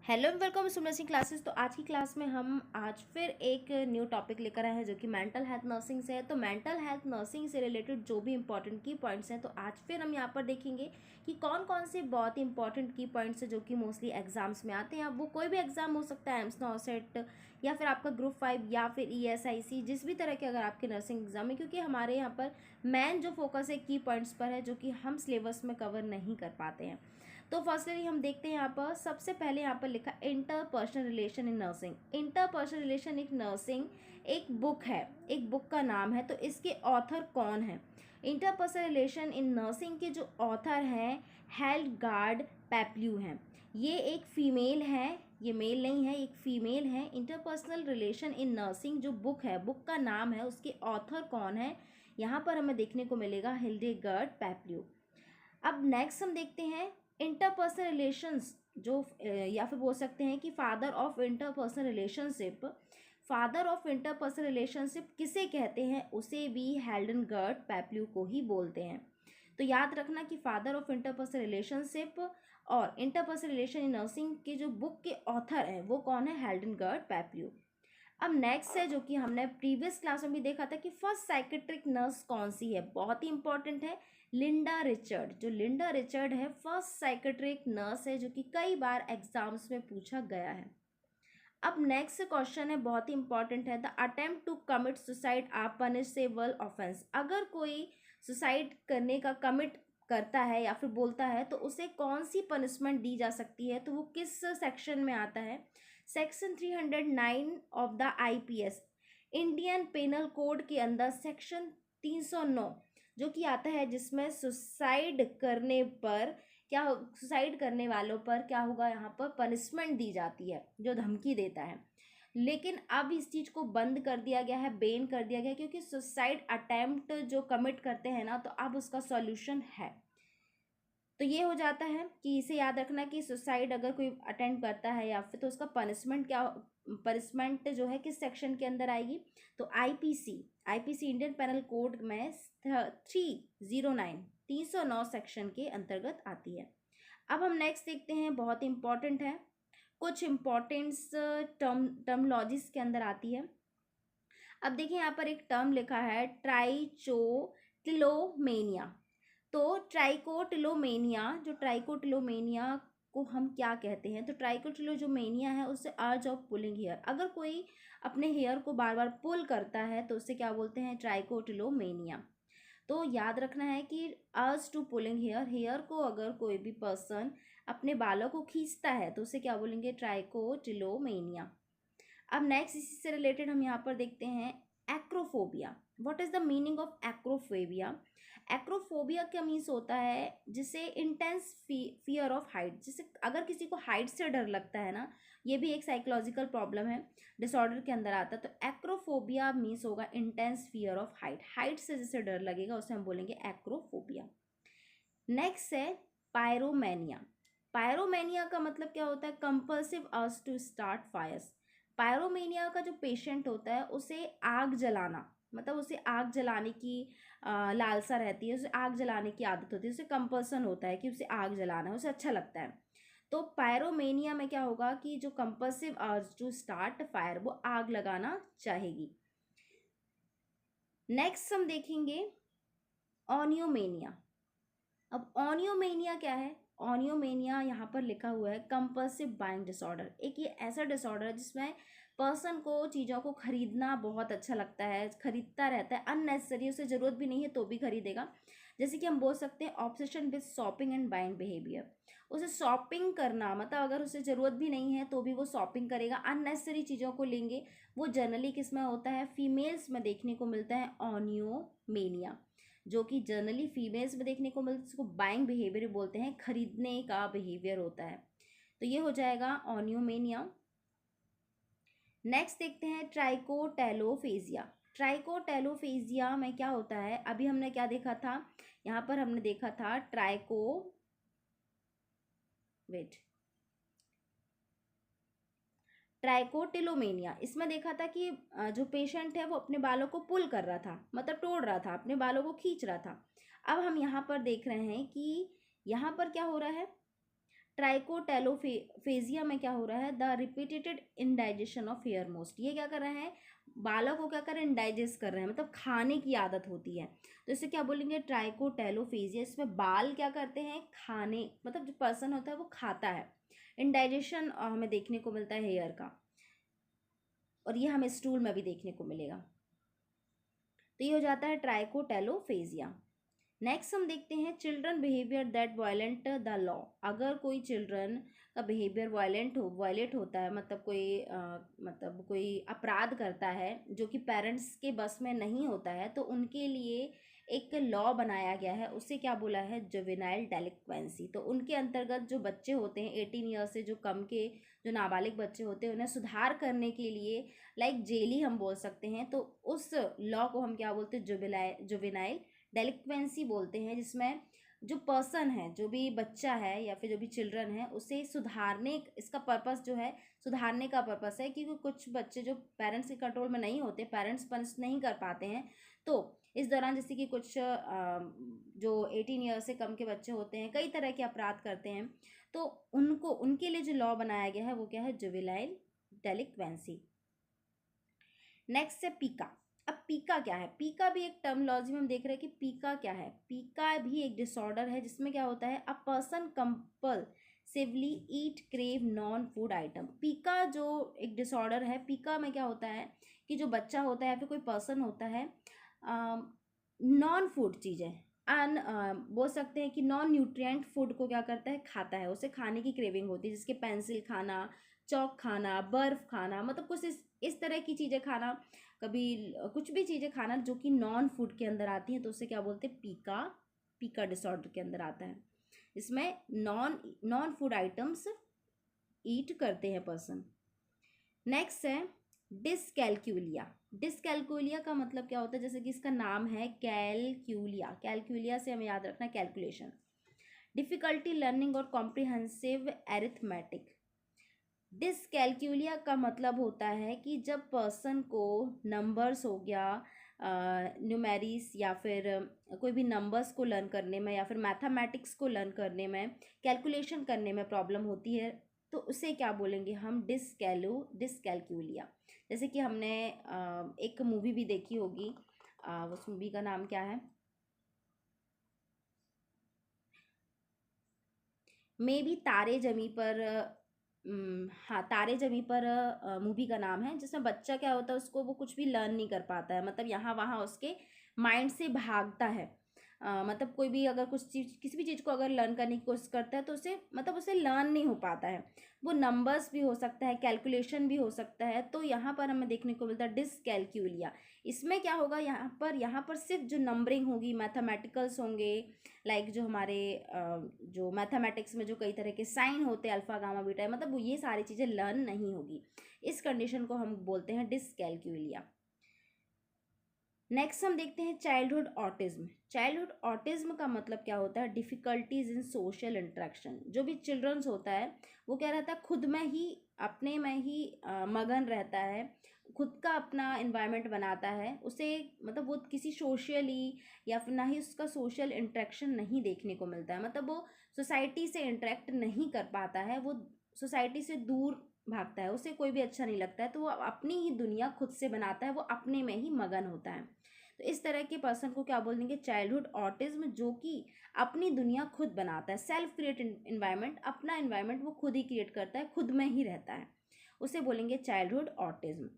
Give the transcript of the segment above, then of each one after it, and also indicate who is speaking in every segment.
Speaker 1: Hello and welcome to nursing classes. तो आज की क्लास में हम आज फिर एक न्यू टॉपिक लेकर आए हैं जो कि मेंटल हेल्थ नर्सिंग से है। तो मेंटल हेल्थ नर्सिंग से रिलेटेड जो भी इंपॉर्टेंट की पॉइंट्स हैं, तो आज फिर हम यहाँ पर देखेंगे कि कौन कौन से बहुत ही इंपॉर्टेंट की पॉइंट्स हैं जो कि मोस्टली एग्जाम्स में आते हैं। अब वो कोई भी एग्जाम हो सकता है, एम्स नॉसेट या फिर आपका ग्रुप 5 या फिर ESIC, जिस भी तरह के अगर आपके नर्सिंग एग्जाम है, क्योंकि हमारे यहाँ पर मेन जो फोकस है की पॉइंट्स पर है जो कि हम सिलेबस में कवर नहीं कर पाते हैं। तो फर्स्टली हम देखते हैं यहाँ पर सबसे पहले यहाँ पर लिखा interpersonal relation in nursing. Interpersonal relation in nursing एक बुक है, एक बुक का नाम है। तो इसके ऑथर कौन है? इंटरपर्सनल रिलेशन इन नर्सिंग के जो ऑथर हैं हेल्डगार्ड पेप्ल्यू हैं। ये एक फीमेल है, ये मेल नहीं है, एक फीमेल है। इंटरपर्सनल रिलेशन इन नर्सिंग जो बुक है, बुक का नाम है, उसके ऑथर कौन है यहाँ पर हमें देखने को मिलेगा हिल्डेगार्ड पेप्ल्यू। अब नेक्स्ट हम देखते हैं इंटरपर्सनल रिलेशंस जो या फिर बोल सकते हैं कि father of interpersonal relationship. Father of interpersonal relationship किसे कहते हैं? उसे भी हिल्डेगार्ड पेप्ल्यू को ही बोलते हैं। तो याद रखना कि फादर ऑफ इंटरपर्सनल रिलेशनशिप और इंटरपर्सनल रिलेशन इन नर्सिंग के जो बुक के ऑथर हैं वो कौन है? हिल्डेगार्ड पेप्ल्यू। अब नेक्स्ट है जो कि हमने प्रीवियस क्लास में भी देखा था कि फर्स्ट साइकेट्रिक नर्स कौन सी है, बहुत ही इंपॉर्टेंट है, लिंडा रिचर्ड। जो लिंडा रिचर्ड है फर्स्ट साइकेट्रिक नर्स है जो कि कई बार एग्जाम्स में पूछा गया है। अब नेक्स्ट क्वेश्चन है, बहुत ही इंपॉर्टेंट है, the attempt to commit suicide are punishable offence. अगर कोई सुसाइड करने का कमिट करता है या फिर बोलता है तो उसे कौन सी पनिशमेंट दी जा सकती है? तो वो किस सेक्शन में आता है? Section 309 of the IPS, Indian penal code के अंदर सेक्शन 309 जो कि आता है, जिसमें सुसाइड करने पर क्या, सुसाइड करने वालों पर क्या होगा, यहाँ पर पनिशमेंट दी जाती है, जो धमकी देता है। लेकिन अब इस चीज़ को बंद कर दिया गया है, बैन कर दिया गया है, क्योंकि सुसाइड अटेम्प्ट जो कमिट करते हैं ना, तो अब उसका सॉल्यूशन है। तो ये हो जाता है कि इसे याद रखना कि सुसाइड अगर कोई अटेम्प्ट करता है या फिर तो उसका पनिशमेंट क्या, पनिशमेंट जो है किस सेक्शन के अंदर आएगी? तो आईपीसी इंडियन पेनल कोड में 309 सेक्शन के अंतर्गत आती है। अब हम नेक्स्ट देखते हैं, बहुत इंपॉर्टेंट है, कुछ इंपॉर्टेंट्स टर्मलॉजीज के अंदर आती है। अब देखिए यहाँ पर एक टर्म लिखा है ट्राइकोटिलोमेनिया। तो ट्राइकोटिलोमेनिया, जो ट्राइकोटिलोमेनिया को हम क्या कहते हैं? तो ट्राइकोटिलो जो मेनिया है उससे अर्ज ऑफ पुलिंग हेयर, अगर कोई अपने हेयर को बार बार पुल करता है तो उसे क्या बोलते हैं? ट्राइकोटिलोमेनिया। तो याद रखना है कि urge to pulling hair, hair को अगर कोई भी पर्सन अपने बालों को खींचता है तो उसे क्या बोलेंगे? ट्राइकोटिलोमेनिया। अब नेक्स्ट इसी से रिलेटेड हम यहाँ पर देखते हैं acrophobia. What is the meaning of acrophobia? Acrophobia का मीन्स होता है जिसे इंटेंस फियर ऑफ हाइट, जिसे अगर किसी को हाइट से डर लगता है ना, ये भी एक साइकोलॉजिकल प्रॉब्लम है, डिसऑर्डर के अंदर आता है। तो एक्रोफोबिया मीन्स होगा intense fear of height, height से जिसे डर लगेगा उसे हम बोलेंगे एक्रोफोबिया। नेक्स्ट है पायरोमेनिया। पायरोमेनिया का मतलब क्या होता है? Compulsive urge to start Fyers. Pyromania का जो पेशेंट होता है उसे आग जलाना, मतलब उसे आग जलाने की लालसा रहती है, उसे आग जलाने की आदत होती है, उसे कंपल्सन होता है कि उसे आग जलाना है, उसे अच्छा लगता है। तो पायरोमेनिया में क्या होगा कि जो compulsive urge to start fire, वो आग लगाना चाहेगी। नेक्स्ट हम देखेंगे ऑनियोमेनिया। अब ऑनियोमेनिया क्या है? ऑनियोमेनिया यहाँ पर लिखा हुआ है कंपल्सिव बाइंग डिसऑर्डर। एक ये ऐसा डिसऑर्डर है जिसमें पर्सन को चीज़ों को खरीदना बहुत अच्छा लगता है, खरीदता रहता है अननेसेसरी, उसे ज़रूरत भी नहीं है तो भी खरीदेगा। जैसे कि हम बोल सकते हैं obsession with shopping and buying behaviour. उसे शॉपिंग करना, मतलब अगर उसे ज़रूरत भी नहीं है तो भी वो शॉपिंग करेगा, अननेसेसरी चीज़ों को लेंगे। वो जनरली किस में होता है? फीमेल्स में देखने को मिलता है ऑनियोमेनिया, जो कि जनरली फीमेल्स में देखने को मिलता है। इसको बाइंग बिहेवियर बोलते हैं, खरीदने का बिहेवियर होता है। तो ये हो जाएगा ऑनियोमेनिया। नेक्स्ट देखते हैं ट्राइकोटेलोफेजिया। ट्राइकोटेलोफेजिया में क्या होता है? अभी हमने क्या देखा था? यहाँ पर हमने देखा था ट्राइकोटिलोमेनिया। इसमें देखा था कि जो पेशेंट है वो अपने बालों को पुल कर रहा था, मतलब तोड़ रहा था, अपने बालों को खींच रहा था। अब हम यहाँ पर देख रहे हैं कि यहाँ पर क्या हो रहा है? ट्राइकोटेलोफेजिया में क्या हो रहा है, the repeated indigestion of hair most, ये क्या कर रहे हैं, बालक को क्या कर रहे हैं, इंडाइजेस्ट कर रहे हैं, मतलब खाने की आदत होती है, तो इसे क्या बोलेंगे, ट्राइकोटेलोफेजिया। इसमें बाल क्या करते हैं, खाने, मतलब जो पर्सन होता है वो खाता है। इंडाइजेशन हमें देखने को मिलता है हेयर का, और ये हमें स्टूल में भी देखने को मिलेगा। तो ये हो जाता है ट्राइकोटेलोफेजिया। नेक्स्ट हम देखते हैं children behaviour that violent the law. अगर कोई चिल्ड्रन का बिहेवियर वायलेट होता है, मतलब कोई अपराध करता है जो कि पेरेंट्स के बस में नहीं होता है, तो उनके लिए एक लॉ बनाया गया है, उसे क्या बोला है, जुवेनाइल डेलिक्वेंसी। तो उनके अंतर्गत जो बच्चे होते हैं 18 ईयर्स से जो कम के, जो नाबालिग बच्चे होते हैं, उन्हें सुधार करने के लिए लाइक जेली हम बोल सकते हैं, तो उस लॉ को हम क्या बोलते हैं, जुवेनाइल डेलिक्वेंसी बोलते हैं, जिसमें जो पर्सन है, जो भी बच्चा है या फिर जो भी चिल्ड्रन है, उसे सुधारने, इसका पर्पस जो है सुधारने का पर्पस है, क्योंकि कुछ बच्चे जो पेरेंट्स के कंट्रोल में नहीं होते, पेरेंट्स पनिश नहीं कर पाते हैं, तो इस दौरान जैसे कि कुछ जो 18 ईयर्स से कम के बच्चे होते हैं कई तरह के अपराध करते हैं, तो उनके लिए जो लॉ बनाया गया है वो क्या है, जुवेनाइल डेलिक्वेंसी। नेक्स्ट है पीका। अब पीका क्या है, पीका भी एक टर्मोलॉजी में हम देख रहे हैं कि पीका क्या है। पीका भी एक डिसऑर्डर है जिसमें क्या होता है, a person compulsively eat crave non food item. पीका जो एक डिसऑर्डर है, पीका में क्या होता है कि जो बच्चा होता है या फिर कोई पर्सन होता है, नॉन फूड चीज़ें बोल सकते हैं कि नॉन न्यूट्रिएंट फूड को क्या करता है, खाता है, उसे खाने की क्रेविंग होती है, जिसके पेंसिल खाना, चौक खाना, बर्फ खाना, मतलब कुछ इस तरह की चीज़ें खाना, कभी कुछ भी चीज़ें खाना जो कि नॉन फूड के अंदर आती हैं, तो उसे क्या बोलते हैं, पीका डिसऑर्डर के अंदर आता है। इसमें नॉन फूड आइटम्स ईट करते हैं पर्सन। नेक्स्ट है डिसकैल्कुलिया। डिसकैल्कुलिया का मतलब क्या होता है, जैसे कि इसका नाम है कैलक्यूलिया, कैलक्यूलिया से हमें याद रखना कैलकुलेशन, डिफिकल्टी लर्निंग और कॉम्प्रिहेंसिव एरिथमेटिक। डिसकैल्कुलिया का मतलब होता है कि जब पर्सन को नंबर्स हो गया, न्यूमेरिस या फिर कोई भी नंबर्स को लर्न करने में या फिर मैथमेटिक्स को लर्न करने में, कैलकुलेशन करने में प्रॉब्लम होती है, तो उसे क्या बोलेंगे हम, डिसकैल्कुलिया। जैसे कि हमने एक मूवी भी देखी होगी, उस मूवी का नाम क्या है, मे बी तारे जमी पर, हाँ तारे जमी पर मूवी का नाम है, जिसमें बच्चा क्या होता है, उसको वो कुछ भी लर्न नहीं कर पाता है, मतलब यहाँ वहाँ उसके माइंड से भागता है, मतलब कोई भी अगर कुछ चीज़, किसी भी चीज़ को अगर लर्न करने की कोशिश करता है तो उसे लर्न नहीं हो पाता है। वो नंबर्स भी हो सकता है, कैलकुलेशन भी हो सकता है, तो यहाँ पर हमें देखने को मिलता है डिसकैल्कुलिया। इसमें क्या होगा, यहाँ पर सिर्फ जो नंबरिंग होगी, मैथमेटिकल्स होंगे, लाइक जो हमारे जो मैथमेटिक्स में जो कई तरह के साइन होते हैं, अल्फा गामा बीटा, मतलब वो ये सारी चीज़ें लर्न नहीं होगी। इस कंडीशन को हम बोलते हैं डिसकैल्कुलिया। नेक्स्ट हम देखते हैं चाइल्डहुड ऑटिज्म। चाइल्डहुड ऑटिज्म का मतलब क्या होता है, डिफ़िकल्टीज इन सोशल इंटरेक्शन। जो भी चिल्ड्रंस होता है वो क्या रहता है, खुद में ही, अपने में ही मगन रहता है, खुद का अपना इन्वायरमेंट बनाता है, उसे मतलब वो किसी सोशली या फिर ना ही उसका सोशल इंटरेक्शन नहीं देखने को मिलता है, मतलब वो सोसाइटी से इंटरेक्ट नहीं कर पाता है, वो सोसाइटी से दूर भागता है, उसे कोई भी अच्छा नहीं लगता है, तो वो अपनी ही दुनिया खुद से बनाता है, वो अपने में ही मगन होता है। तो इस तरह के पर्सन को क्या बोल देंगे, चाइल्डहुड ऑटिज्म, जो कि अपनी दुनिया खुद बनाता है, सेल्फ क्रिएट इन्वायरमेंट, अपना इन्वायरमेंट वो खुद ही क्रिएट करता है, खुद में ही रहता है, उसे बोलेंगे चाइल्डहुड ऑटिज्म।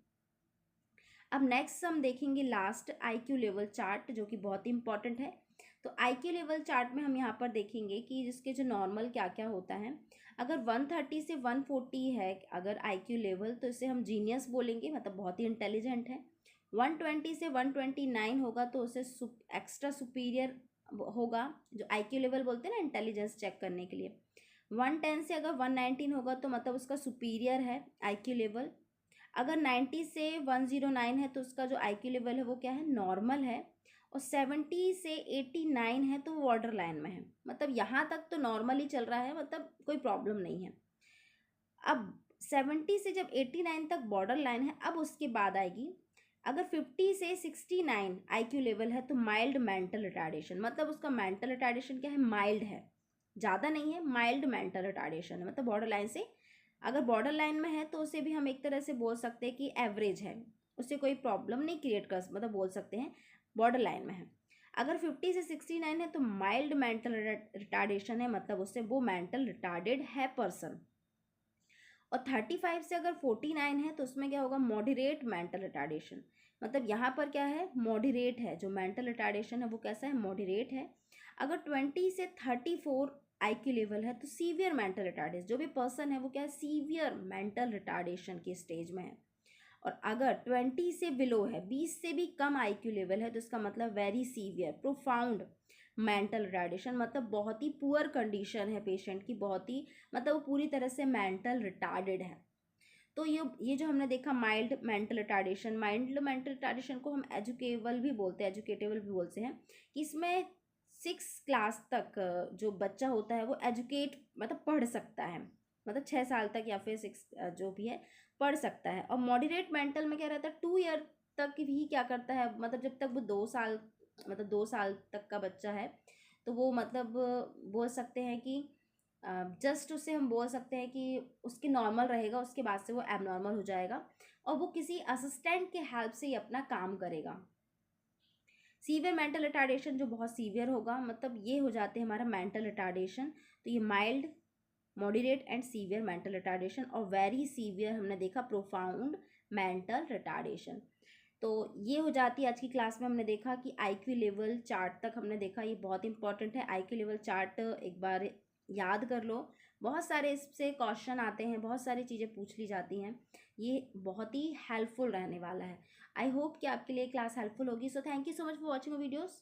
Speaker 1: अब नेक्स्ट हम देखेंगे लास्ट आईक्यू लेवल चार्ट, जो कि बहुत ही इंपॉर्टेंट है। तो आईक्यू लेवल चार्ट में हम यहाँ पर देखेंगे कि जिसके जो नॉर्मल क्या क्या होता है। अगर 130 से 140 है अगर आईक्यू लेवल, तो इसे हम जीनियस बोलेंगे, मतलब बहुत ही इंटेलिजेंट है। 120 से 129 होगा तो उसे एक्स्ट्रा सुपीरियर होगा, जो आईक्यू लेवल बोलते हैं ना इंटेलिजेंस चेक करने के लिए। 110 से अगर 119 होगा तो मतलब उसका सुपीरियर है आईक्यू लेवल। अगर 90 से 109 है तो उसका जो आईक्यू लेवल है वो क्या है, नॉर्मल है। और 70 से 89 है तो वो बॉर्डर लाइन में है, मतलब यहाँ तक तो नॉर्मल ही चल रहा है, मतलब कोई प्रॉब्लम नहीं है। अब 70 से जब 89 तक बॉर्डर लाइन है, अब उसके बाद आएगी, अगर 50 से 69 आईक्यू लेवल है तो माइल्ड मेंटल रिटार्डेशन, मतलब उसका मेंटल रिटार्डेशन क्या है, माइल्ड है, ज़्यादा नहीं है, माइल्ड मेंटल रिटार्डेशन है, मतलब बॉर्डर लाइन से, अगर बॉर्डर लाइन में है तो उसे भी हम एक तरह से बोल सकते हैं कि एवरेज है, उससे कोई प्रॉब्लम नहीं क्रिएट कर, मतलब बोल सकते हैं बॉर्डर लाइन में है। अगर 50 से 69 है तो माइल्ड मेंटल रिटार्डेशन है, मतलब उससे वो मेंटल रिटार्डेड है पर्सन। और 35 से अगर 49 है तो उसमें क्या होगा, मॉडरेट मेंटल रिटार्डेशन, मतलब यहाँ पर क्या है, मॉडरेट है, जो मेंटल रिटार्डेशन है वो कैसा है, मॉडरेट है। अगर 20 से 34 IQ लेवल है तो सीवियर मेंटल रिटार्डेशन, जो भी पर्सन है वो क्या है, सीवियर मेंटल रिटार्डेशन की स्टेज में है। और अगर 20 से बिलो है, 20 से भी कम IQ लेवल है, तो इसका मतलब very severe profound mental retardation, मतलब बहुत ही पुअर कंडीशन है पेशेंट की, बहुत ही, मतलब वो पूरी तरह से मेंटल रिटार्डेड है। तो ये जो हमने देखा mild mental retardation, mild mental retardation को हम एजुकेबल भी बोलते हैं, एजुकेटेबल भी बोलते हैं, कि इसमें 6 क्लास तक जो बच्चा होता है वो एजुकेट, मतलब पढ़ सकता है, मतलब 6 साल तक या फिर 6 जो भी है पढ़ सकता है। और मॉडरेट मेंटल में क्या रहता है, 2 ईयर तक भी क्या करता है, मतलब जब तक वो 2 साल, मतलब 2 साल तक का बच्चा है, तो वो मतलब बोल सकते हैं कि जस्ट उससे हम बोल सकते हैं कि उसके नॉर्मल रहेगा, उसके बाद से वो एबनॉर्मल हो जाएगा और वो किसी असिस्टेंट के हेल्प से ही अपना काम करेगा। सीवियर मेंटल रिटार्डेशन जो बहुत सीवियर होगा, मतलब ये हो जाते हैं हमारा मेंटल रिटार्डेशन। तो ये mild, moderate and severe mental retardation, और वेरी सीवियर हमने देखा प्रोफाउंड मेंटल रिटार्डेशन। तो ये हो जाती है आज की क्लास में। हमने देखा कि IQ लेवल चार्ट तक हमने देखा, ये बहुत इंपॉर्टेंट है। IQ लेवल चार्ट एक बार याद कर लो, बहुत सारे इससे क्वेश्चन आते हैं, बहुत सारी चीज़ें पूछ ली जाती हैं, ये बहुत ही हेल्पफुल रहने वाला है। आई होप कि आपके लिए क्लास हेल्पफुल होगी। So thank you so much for watching videos.